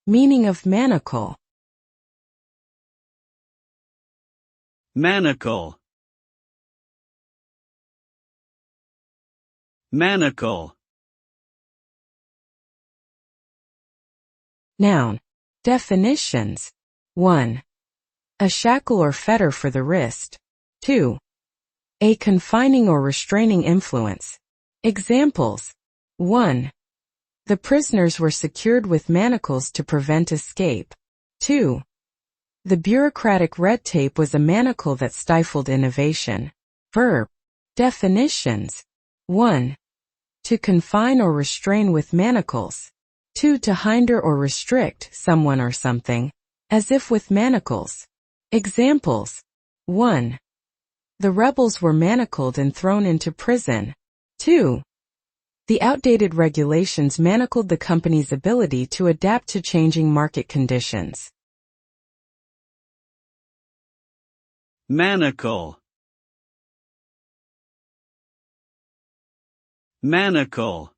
Meaning of manacle. Manacle. Manacle. Noun. Definitions. 1. A shackle or fetter for the wrist. 2. A confining or restraining influence. Examples. 1. The prisoners were secured with manacles to prevent escape. 2. The bureaucratic red tape was a manacle that stifled innovation. Verb. Definitions. 1. To confine or restrain with manacles. 2. To hinder or restrict someone or something, as if with manacles. Examples. 1. The rebels were manacled and thrown into prison. 2. The outdated regulations manacled the company's ability to adapt to changing market conditions. Manacle. Manacle.